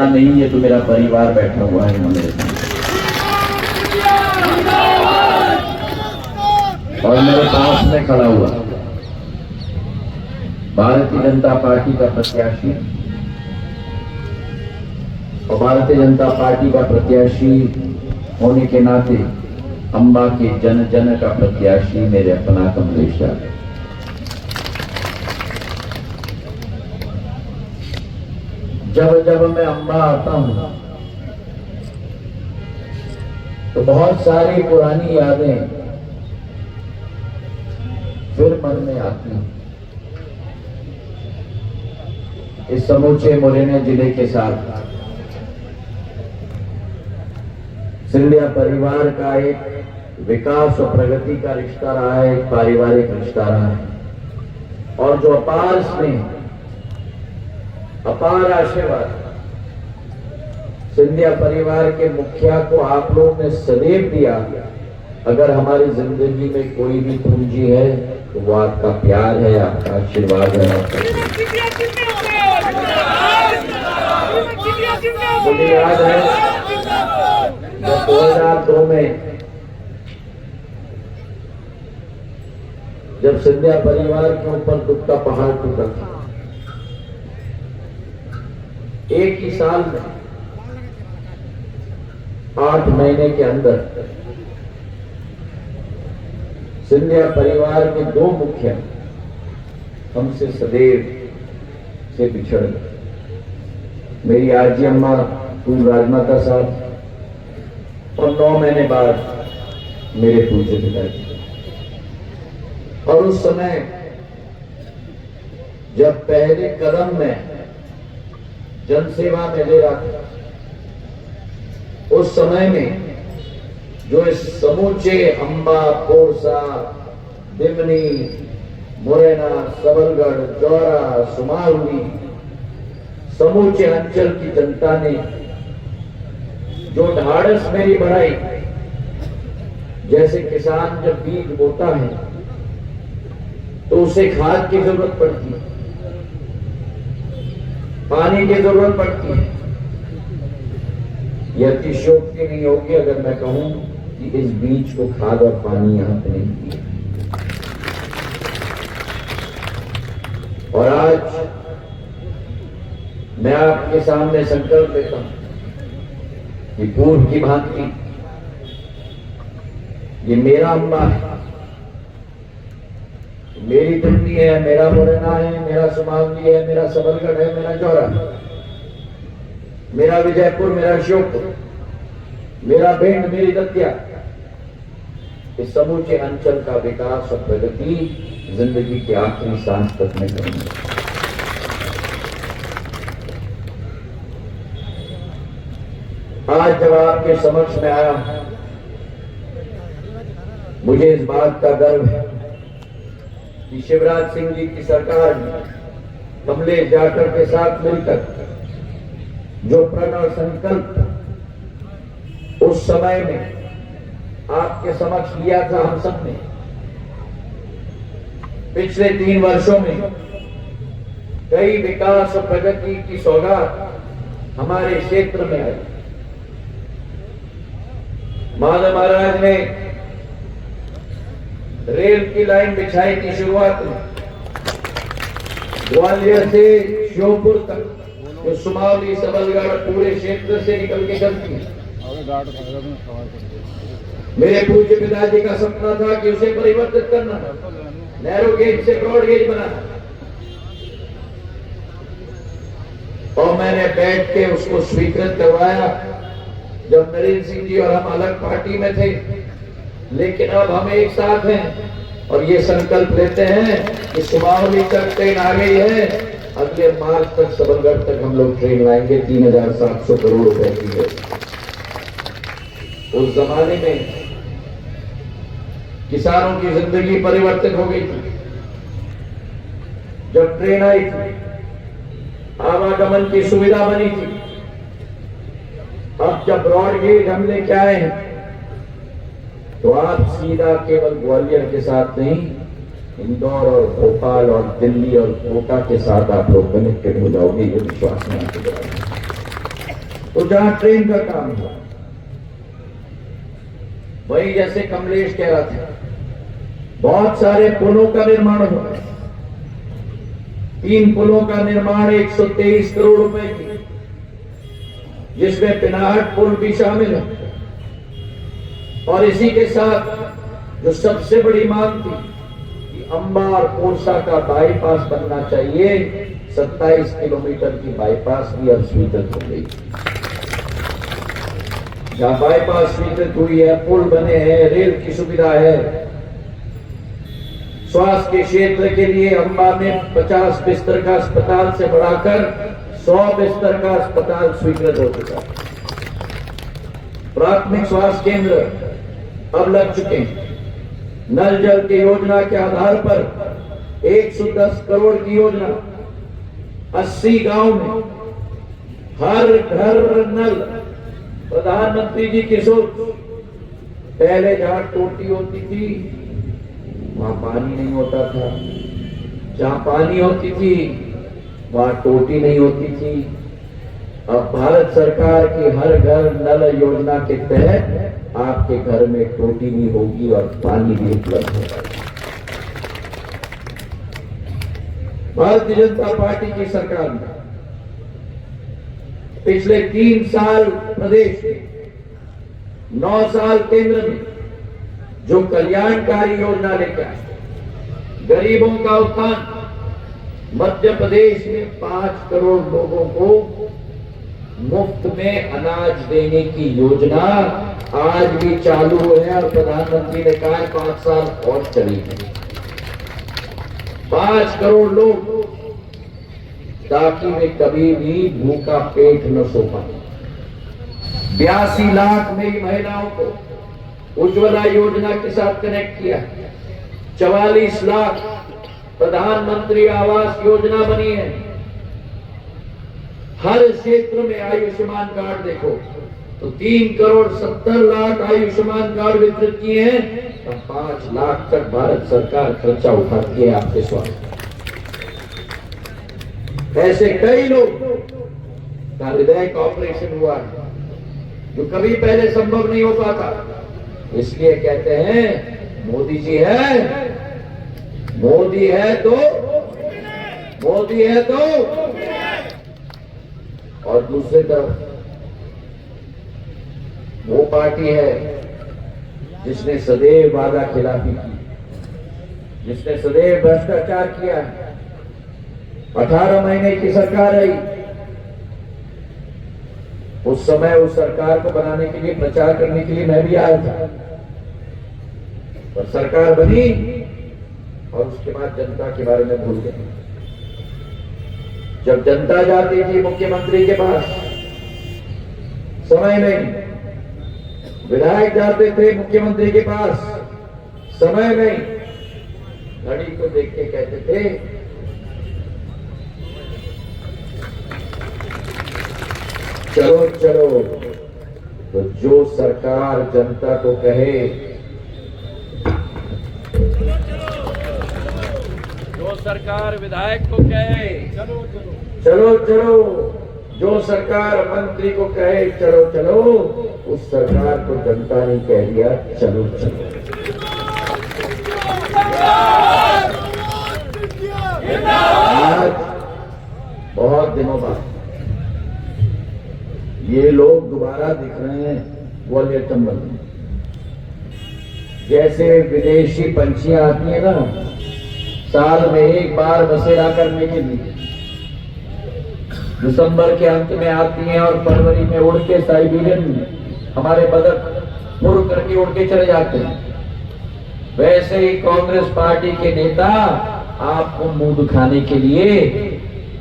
नहीं, ये तो मेरा परिवार बैठा हुआ है मेरे साथ और मेरे पास में खड़ा हुआ भारतीय जनता पार्टी का प्रत्याशी और भारतीय जनता पार्टी का प्रत्याशी होने के नाते अम्बा के जन जन का प्रत्याशी मेरे अपना कमलेश यादव। जब जब मैं अम्बा आता हूं तो बहुत सारी पुरानी यादें फिर मन में आती हैं। इस समूचे मुरैना जिले के साथ सिंधिया परिवार का एक विकास और प्रगति का रिश्ता रहा है, एक पारिवारिक रिश्ता रहा है और जो अपार स्नेह, अपार आशीर्वाद सिंधिया परिवार के मुखिया को आप लोगों ने सदैव दिया। अगर हमारी जिंदगी में कोई भी पूंजी है तो वो आपका प्यार है, आपका आशीर्वाद है। मुझे याद है जब 2002 में जब सिंधिया परिवार के ऊपर दुख का पहाड़ टूटा था, एक ही साल में 8 महीने के अंदर सिंधिया परिवार के 2 मुखिया हमसे सदैव से बिछड़ गए। मेरी आजी अम्मा फूल राजमाता साहब और 9 महीने बाद मेरे पूज्य पिताजी। और उस समय जब पहले कदम में जनसेवा में ले रहा था, उस समय में जो इस समूचे अम्बा, पोरसा, दिमनी, मुरैना, सबलगढ़, जौरा, सुमावली समूचे अंचल की जनता ने जो ढाढ़स मेरी बढ़ाई, जैसे किसान जब बीज बोता है तो उसे खाद की जरूरत पड़ती है, पानी की जरूरत पड़ती है। यह अतिशयोक्ति नहीं होगी अगर मैं कहूं कि इस बीज को खाद और पानी यहां पे नहीं दिया। और आज मैं आपके सामने संकल्प लेता हूं कि पूर्व की भांति ये मेरा अम्बा है, मेरी दिल्ली है, मेरा मुरैना है, मेरा सुमावली है, मेरा सबलगढ़ है, मेरा जौरा है, मेरा विजयपुर, मेरा श्योपुर, मेरा भिंड, मेरी दतिया, इस समूचे अंचल का विकास और प्रगति जिंदगी के आखिरी सांस तक में करेंगे। आज जब आपके समक्ष में आया, मुझे इस बात का गर्व है कि शिवराज सिंह जी की सरकार ने कमलेश जाटव के साथ मिलकर जो प्रण और संकल्प उस समय में आपके समक्ष लिया था, हम सब ने पिछले 3 वर्षों में कई विकास और प्रगति की सौगात हमारे क्षेत्र में आई। माधव महाराज ने रेल की लाइन बिछाई थी शुरुआत में, ग्वालियर से श्योपुर तक, जो सुमावली, सबलगढ़ पूरे क्षेत्र से निकल के चलती है। मेरे पूज्य पिताजी का सपना था कि उसे परिवर्तित करना, नैरो गेज से ब्रॉड गेज बनाना, और मैंने बैठ के उसको स्वीकृत करवाया जब नरेंद्र सिंह जी और हम अलग पार्टी में थे। लेकिन अब हम एक साथ हैं और ये संकल्प लेते हैं कि सुमावली तक ट्रेन आ गई है, अगले मार्च तक सबलगढ़ तक हम लोग ट्रेन लाएंगे, 3700 करोड़ रुपए की है। उस जमाने में किसानों की जिंदगी परिवर्तित हो गई थी जब ट्रेन आई थी, आवागमन की सुविधा बनी थी। अब जब ब्रॉड गेज हम लेके आए हैं तो आप सीधा केवल ग्वालियर के साथ नहीं, इंदौर और भोपाल और दिल्ली और कोटा के साथ आप लोग कनेक्टेड हो जाओगे, ये विश्वास में आपको दिलाया। तो जहां ट्रेन का काम हुआ, वही जैसे कमलेश कह रहा था, बहुत सारे पुलों का निर्माण हुआ। 3 पुलों का निर्माण 123 करोड़ रुपए की, जिसमें पिनाहट पुल भी शामिल है। और इसी के साथ जो सबसे बड़ी मांग थी कि अंबा और कोरसा का बाईपास बनना चाहिए, 27 किलोमीटर की बाईपास भी अब स्वीकृत हो गई। जहां बाईपास स्वीकृत हुई है, पुल बने हैं, रेल की सुविधा है। स्वास्थ्य के क्षेत्र के लिए अंबा में 50 बिस्तर का अस्पताल से बढ़ाकर 100 बिस्तर का अस्पताल स्वीकृत हो चुका है। प्राथमिक स्वास्थ्य केंद्र अब लग चुके हैं। नल जल की योजना के आधार पर 110 करोड़ की योजना, 80 गांव में हर घर नल। प्रधानमंत्री जी की सोच, पहले जहां टोटी होती थी वहां पानी नहीं होता था, जहां पानी होती थी वहां टोटी नहीं होती थी। अब भारत सरकार की हर घर नल योजना के तहत आपके घर में टोटी भी होगी और पानी भी उपलब्ध होगा। भारतीय जनता पार्टी की सरकार ने पिछले 3 साल प्रदेश में, 9 साल केंद्र में जो कल्याणकारी योजना लेकर आए, गरीबों का उत्थान, मध्य प्रदेश में 5 करोड़ लोगों को मुफ्त में अनाज देने की योजना आज भी चालू है। और प्रधानमंत्री ने कहा 5 साल और चलेगी। 5 करोड़ लोग, ताकि वे कभी भी भूखा पेट न सो पाए। 82 लाख मेरी महिलाओं को उज्ज्वला योजना के साथ कनेक्ट किया। 44 लाख प्रधानमंत्री आवास योजना बनी है। हर क्षेत्र में आयुष्मान कार्ड देखो तो 3 करोड़ 70 लाख आयुष्मान कार्ड वितरित किए हैं। तो 5 लाख तक भारत सरकार खर्चा उठाती है आपके स्वास्थ्य। ऐसे कई लोग का हृदय का ऑपरेशन हुआ है, जो कभी पहले संभव नहीं हो पाता। इसलिए कहते हैं मोदी जी है, मोदी है तो, मोदी है तो। और दूसरी तरफ वो पार्टी है जिसने सदैव वादा खिलाफी की, जिसने सदैव भ्रष्टाचार किया है। 18 महीने की सरकार आई, उस समय उस सरकार को बनाने के लिए, प्रचार करने के लिए मैं भी आया था। पर सरकार बनी और उसके बाद जनता के बारे में भूल गए। जब जनता जाती थी मुख्यमंत्री के पास समय नहीं, विधायक जाते थे मुख्यमंत्री के पास समय नहीं, घड़ी को देख के कहते थे चलो चलो। तो जो सरकार जनता को कहे, जो सरकार विधायक को कहे चलो चलो, चलो चलो, जो सरकार मंत्री को कहे चलो चलो, उस सरकार को जनता ने कह दिया चलो चलो। आज बहुत दिनों बाद ये लोग दोबारा दिख रहे हैं ग्वालियर चंबल में। जैसे विदेशी पंछियां आती है ना साल में एक बार बसेरा करने के लिए, दिसंबर के अंत में आती हैं और फरवरी में उड़ के साइबेरियन हमारे बदक मुड़ करके उड़ के चले जाते हैं, वैसे ही कांग्रेस पार्टी के नेता आपको मुंह दिखाने के लिए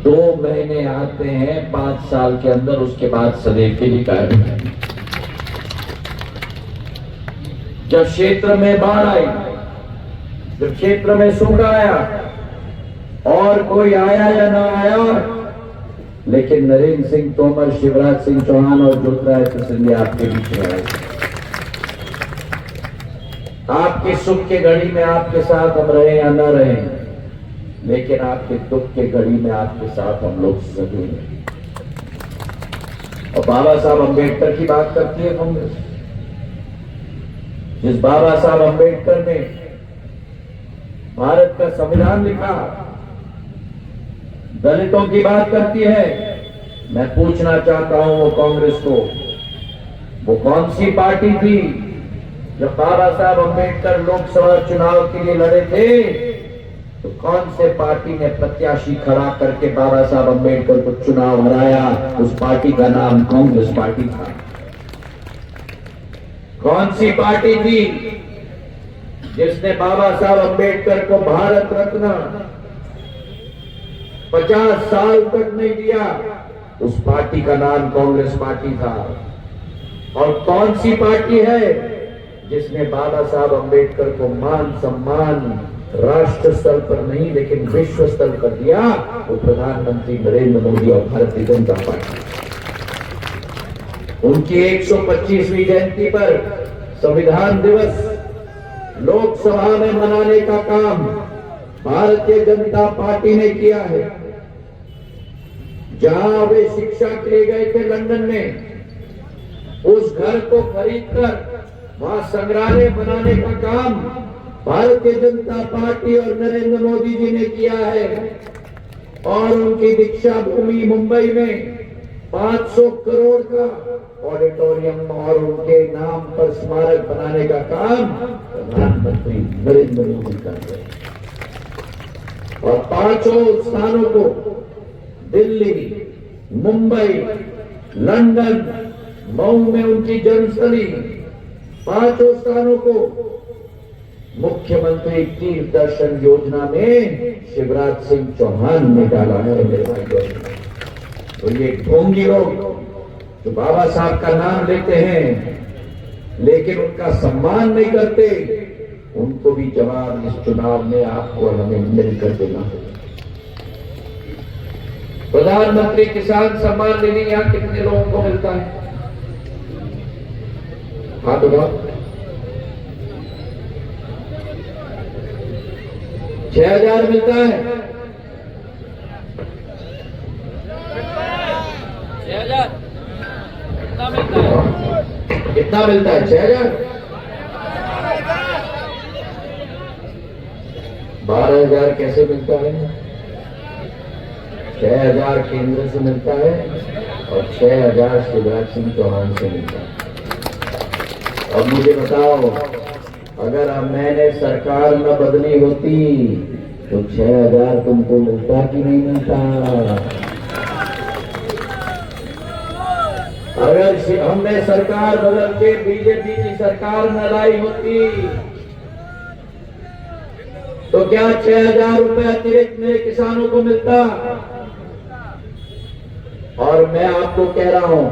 2 महीने आते हैं 5 साल के अंदर, उसके बाद सदैव के लिए गायब हैं। जब क्षेत्र में बाढ़ आई, जब क्षेत्र में सूखा आया, और कोई आया या ना आया, लेकिन नरेंद्र सिंह तोमर, शिवराज सिंह चौहान और ज्योतिरादित्य सिंधिया आपके बीच में आए। आपके सुख के घड़ी में आपके साथ हम रहे या ना रहे, लेकिन आपके दुख के घड़ी में आपके साथ हम लोग सदैव हैं। और बाबा साहब अम्बेडकर की बात करती है कांग्रेस। जिस बाबा साहब अम्बेडकर ने भारत का संविधान लिखा, दलितों की बात करती है। मैं पूछना चाहता हूं वो कांग्रेस को, वो कौन सी पार्टी थी जब बाबा साहब अम्बेडकर लोकसभा चुनाव के लिए लड़े थे? तो कौन से पार्टी ने प्रत्याशी खड़ा करके बाबा साहब अम्बेडकर को चुनाव हराया? उस पार्टी का नाम कांग्रेस पार्टी था। कौन सी पार्टी थी जिसने बाबा साहब अम्बेडकर को भारत रत्न 50 साल तक नहीं दिया? उस पार्टी का नाम कांग्रेस पार्टी था। और कौन सी पार्टी है जिसने बाबा साहब अम्बेडकर को मान सम्मान राष्ट्र स्तर पर नहीं लेकिन विश्व स्तर पर दिया? वो प्रधानमंत्री नरेंद्र मोदी और भारतीय जनता पार्टी। उनकी 125वीं जयंती पर संविधान दिवस लोकसभा में मनाने का काम भारतीय जनता पार्टी ने किया है। जहां वे शिक्षा के लिए गए थे लंदन में, उस घर को खरीदकर वहां संग्रहालय बनाने का काम भारतीय जनता पार्टी और नरेंद्र मोदी जी ने किया है। और उनकी दीक्षा भूमि मुंबई में 500 करोड़ का ऑडिटोरियम और उनके नाम पर स्मारक बनाने का काम प्रधानमंत्री नरेंद्र मोदी कर रहे हैं। और 5 स्थानों को दिल्ली, मुंबई, लंदन, मऊ में उनकी जन्मस्थली, 5 स्थानों को मुख्यमंत्री तीर्थ दर्शन योजना में शिवराज सिंह चौहान ने डाला है मेरे भाइयों। तो ये ढोंगी लोग जो बाबा साहब का नाम लेते हैं लेकिन उनका सम्मान नहीं करते, उनको भी जवाब इस चुनाव में आपको और हमें मिलकर देना होगा। प्रधानमंत्री किसान सम्मान निधि यहां कितने लोगों को मिलता है? हाथ उठाओ। 6,000 मिलता है। 6,000 कितना मिलता है? कितना मिलता है? 6,000। 12,000 कैसे मिलता है? 6,000 केंद्र से मिलता है और 6,000 शिवराज सिंह चौहान से मिलता है। अब मुझे बताओ, अगर अब मैंने सरकार न बदली होती तो 6,000 तुमको मिलता कि नहीं मिलता? अगर हमने सरकार बदल के बीजेपी की सरकार न लाई होती तो क्या 6,000 रुपए अतिरिक्त मेरे किसानों को मिलता? और मैं आपको कह रहा हूं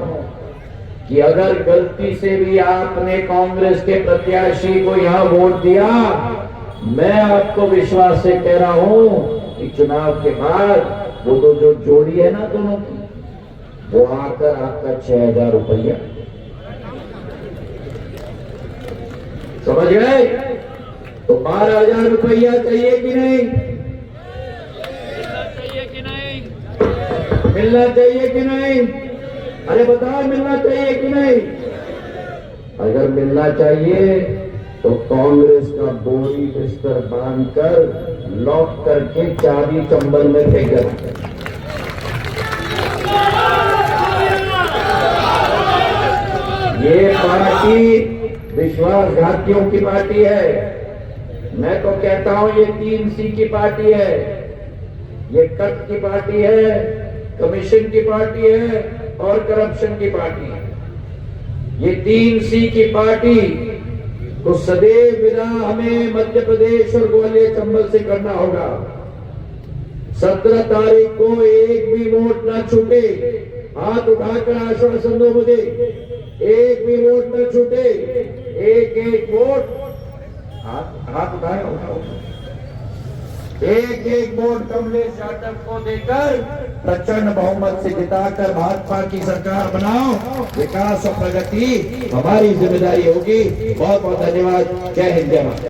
कि अगर गलती से भी आपने कांग्रेस के प्रत्याशी को यहां वोट दिया, मैं आपको विश्वास से कह रहा हूं कि चुनाव के बाद वो तो जो जोड़ी है ना दोनों की, वो आकर आपका 6,000 रुपया समझ गए? तो 12,000 रुपया चाहिए कि नहीं? चाहिए कि नहीं? मिलना चाहिए कि नहीं? अरे बताओ, मिलना चाहिए कि नहीं? अगर मिलना चाहिए तो कांग्रेस का बोरी बिस्तर बांधकर लॉक करके चाबी चंबल में फेंक देना। ये पार्टी विश्वासघातियों की पार्टी है। मैं तो कहता हूं ये 3C की पार्टी है। ये कट की पार्टी है, कमीशन की पार्टी है और करप्शन की पार्टी है। ये 3C की पार्टी तो सदैव विदा हमें मध्य प्रदेश और ग्वालियर चंबल से करना होगा। 17 तारीख को एक भी वोट ना छूटे। हाथ उठाकर आश्वासन दो मुझे, एक भी वोट न छूटे। एक वोट, हाथ उठाए, एक वोट कमलेश यादव को देकर प्रचंड बहुमत से जिताकर भाजपा की सरकार बनाओ। विकास और प्रगति हमारी जिम्मेदारी होगी। बहुत बहुत धन्यवाद। जय हिंद, जय भारत।